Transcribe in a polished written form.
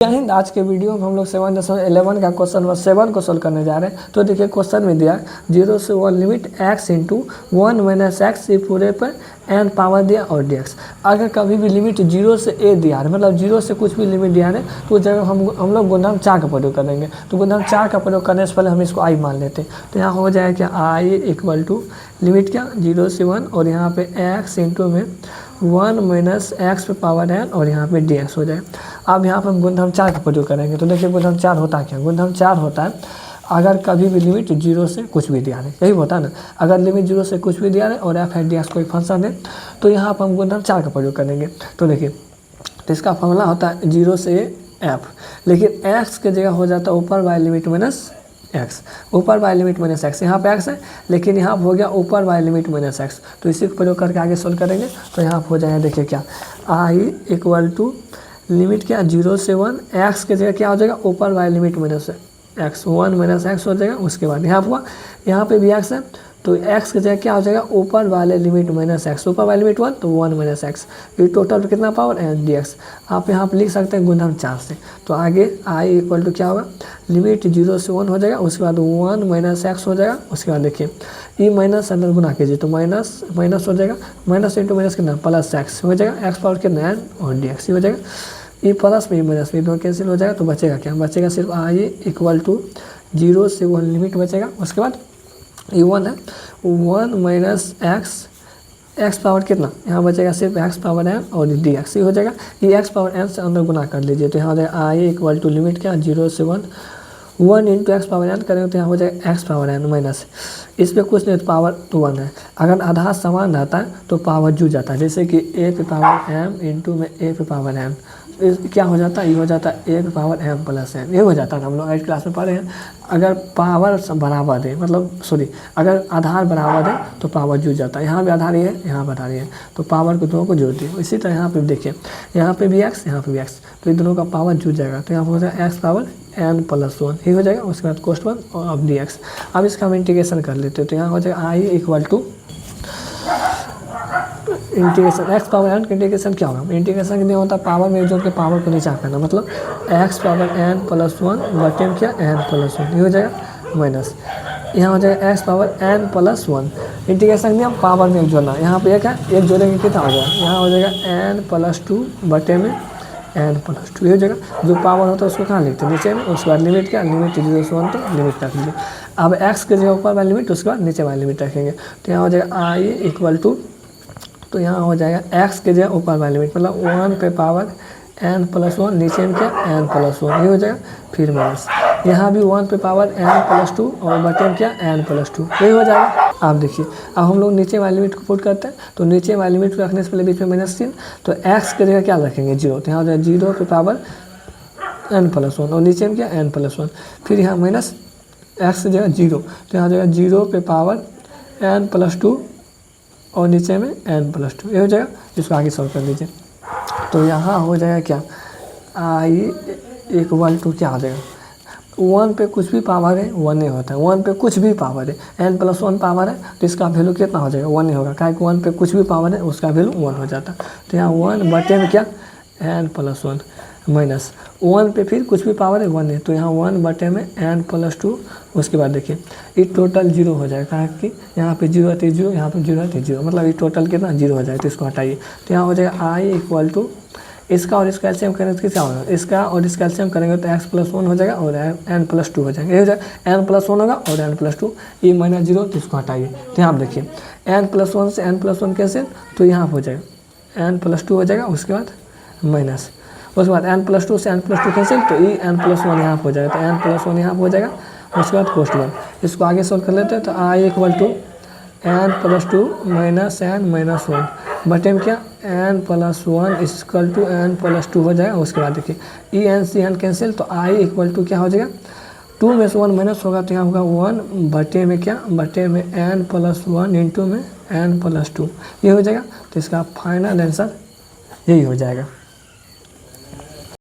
जय हिंद। आज के वीडियो में हम लोग 7.11 का क्वेश्चन नंबर 7 को सोल्व करने जा रहे हैं। तो देखिए क्वेश्चन में दिया 0 से 1 limit x into 1 minus x ये पूरे पर n पावर दिया और dx। अगर कभी भी लिमिट 0 से a दिया है, मतलब 0 से कुछ भी लिमिट दिया है तो उस जगह हम लोग गुणनखंड 4 का प्रयोग करेंगे। तो गुणनखंड 4 का प्रयोग करने से पहले हम इसको i मान लेते हैं। तो यहाँ हो जाएगा क्या i इक्वल टू लिमिट क्या 0 से 1 और यहाँ पे x इंटू में 1 माइनस एक्स पे पावर n और यहाँ पे dx हो जाए। अब यहाँ पर हम गुणनखंड 4 का प्रयोग करेंगे। तो देखिए गुणनखंड 4 होता है क्या, गुणनखंड 4 होता है अगर कभी भी लिमिट 0 से कुछ भी दिया है, यही होता है ना। अगर लिमिट 0 से कुछ भी दिया है और f है dx कोई फंक्शन है तो यहाँ पर हम गुणनखंड 4 का प्रयोग करेंगे। तो देखिए तो इसका फॉर्मूला होता है 0 से f, लेकिन x की जगह हो जाता है ऊपर बाय लिमिट माइनस एक्स, ऊपर बाय लिमिट माइनस एक्स। यहाँ पे एक्स है लेकिन यहाँ हो गया ऊपर बाय लिमिट माइनस एक्स। तो इसी को प्रयोग करके आगे सोल्व करेंगे। तो यहाँ हो जाएगा देखिए क्या आई इक्वल टू लिमिट क्या 0 से 1 एक्स की जगह क्या हो जाएगा ऊपर by limit minus x, 1 minus x हो जाएगा। उसके बाद यहाँ हुआ यहाँ पे भी एक्स है तो एक्स की जगह क्या हो जाएगा ऊपर वाले लिमिट माइनस एक्स, ऊपर वाले लिमिट 1 तो 1 माइनस एक्स, ये टोटल कितना पावर एन डी एक्स। आप यहाँ पर लिख सकते हैं गुणनखंड 4 से। तो आगे आई इक्वल टू क्या होगा लिमिट 0 से 1 हो जाएगा, उसके बाद 1 माइनस एक्स हो जाएगा। उसके बाद देखिए ई माइनस अंदर गुना कीजिए तो माइनस माइनस हो जाएगा, माइनस इंटू माइनस कितना प्लस एक्स हो जाएगा, एक्स पावर कितना एन और डी एक्स हो जाएगा। ई प्लस में ई माइनस में दोनों कैंसिल हो जाएगा तो बचेगा क्या, बचेगा सिर्फ आई इक्वल टू 0 से 1 लिमिट बचेगा। उसके बाद ये 1 है 1 माइनस एक्स, एक्स पावर कितना यहाँ बचेगा सिर्फ एक्स पावर एन और डी एक्स ही हो जाएगा। ये एक्स पावर एन से अंदर गुना कर लीजिए तो यहाँ हो जाएगा आई इक्वल टू लिमिट क्या 0 से 1 इंटू एक्स पावर एन करेंगे तो यहाँ हो जाएगा एक्स पावर एन माइनस, इस पर कुछ नहीं तो पावर 1 है। अगर आधार समान रहता है तो पावर जुड़ जाता है, जैसे कि ए पे पावर एम इंटू में ए पे पावर एन क्या हो जाता है, ये हो जाता है ए पे पावर एम प्लस एन, ये हो जाता है। हम लोग 8 क्लास में पढ़े हैं। अगर पावर बराबर है मतलब अगर आधार बराबर है तो पावर जुड़ जाता है। यहाँ भी आधार ही है, यहाँ पर आधार ही है तो पावर को दोनों को जोड़ती है। इसी तरह यहाँ पे देखिए यहाँ पे भी एक्स, यहाँ पे भी एक्स, तो इन दोनों का पावर जुड़ जाएगा तो यहाँ हो जाएगा एक्स पावर एन प्लस 1 ही हो जाएगा। उसके बाद कोस्ट 1 और अब डी एक्स। अब इसका हम इंटीग्रेशन कर लेते हैं तो यहाँ हो जाएगा I equal to integration X power N का इंटीग्रेशन क्या होगा, इंटीग्रेशन नहीं होता पावर में जोड़ के पावर को नीचे करना, मतलब एक्स पावर एन प्लस 1 बटे में क्या एन प्लस 1 ये हो जाएगा माइनस, यहाँ हो जाएगा x power n plus 1। Integration नहीं हम पावर में एक जोड़ना, यहाँ पे एक है एक जोड़ेंगे कितना हो जाएगा, यहाँ हो जाएगा एन प्लस 2 बटे में एन प्लस 2 ये हो जाएगा। जो पावर होता है उसको कहाँ लिखते हैं नीचे में। उसके बाद लिमिट क्या लिमिट 0 से 1 तो लिमिट रख लीजिए। अब एक्स के जगह ऊपर वाली लिमिट उसके बाद नीचे वाली लिमिट रखेंगे तो यहाँ हो जाएगा आई इक्वल टू, तो यहाँ हो जाएगा एक्स के जगह ऊपर वाली लिमिट मतलब 1 पे पावर एन प्लस 1 नीचे में क्या एन प्लस 1 ये हो जाएगा, फिर माइनस यहाँ भी 1 पे पावर एन प्लस 2 और बटे में क्या एन प्लस 2 ये हो जाएगा। आप देखिए अब हम लोग नीचे वाली लिमिट को पुट करते हैं तो नीचे वाली लिमिट को रखने से पहले बीच में माइनस चिन्ह, तो एक्स के जगह क्या रखेंगे 0, तो यहाँ हो जाएगा 0 पे पावर एन प्लस 1 और नीचे में क्या एन प्लस 1, फिर यहाँ माइनस एक्स की जगह 0 तो यहाँ हो जाएगा 0 पे पावर एन प्लस 2 और नीचे में एन प्लस 2 ये हो जाएगा। इसको आगे सॉल्व कर लीजिए तो यहाँ हो जाएगा क्या आई इक्वल टू क्या हो जाएगा 1 पे कुछ भी पावर है 1 नहीं होता है, 1 पे कुछ भी पावर है एन प्लस 1 पावर है तो इसका वैल्यू कितना हो जाएगा 1 नहीं होगा, क्या 1 पे कुछ भी पावर है उसका वैल्यू 1 हो जाता है। तो यहाँ 1 बटे में क्या एन प्लस 1 माइनस 1 पे फिर कुछ भी पावर है 1 है तो यहाँ 1 बटे में एन प्लस 2। उसके बाद देखिए ये टोटल 0 हो जाएगा कि यहाँ पे 0 है 0, यहाँ पे 0 है 0, मतलब ये टोटल कितना 0 हो जाएगा। तो इसको हटाइए तो यहाँ हो जाएगा आई इक्वल टू इसका और इसका एलसीएम करेंगे तो क्या होगा, इसका और इसका एलसीएम करेंगे तो एक्स प्लस 1 हो जाएगा और एन प्लस 2 हो जाएगा, ये हो जाएगा एन प्लस 1 होगा और एन प्लस 2 ये माइनस 0 तो इसको हटाइए। तो यहाँ आप देखिए एन प्लस 1 से एन प्लस 1 कैसे तो यहाँ हो जाएगा एन प्लस 2 हो जाएगा, उसके बाद माइनस, उसके बाद एन प्लस 2 से एन प्लस 2 कैंसिल तो ये एन प्लस 1 यहाँ हो जाएगा, तो एन प्लस 1 यहाँ हो जाएगा। उसके बाद कोस्ट 1 इसको आगे सोल्व कर लेते हैं तो I equal to N plus 2 minus N minus 1 बटे में क्या N plus 1 equal to N plus 2 हो जाएगा। उसके बाद देखिए E N C N cancel तो आई इक्वल टू क्या हो जाएगा 2 में से 1 माइनस होगा तो यहाँ होगा 1 बटे में क्या बटे में एन प्लस 1 इंटू में एन प्लस 2 ये हो जाएगा। तो इसका फाइनल आंसर यही हो जाएगा।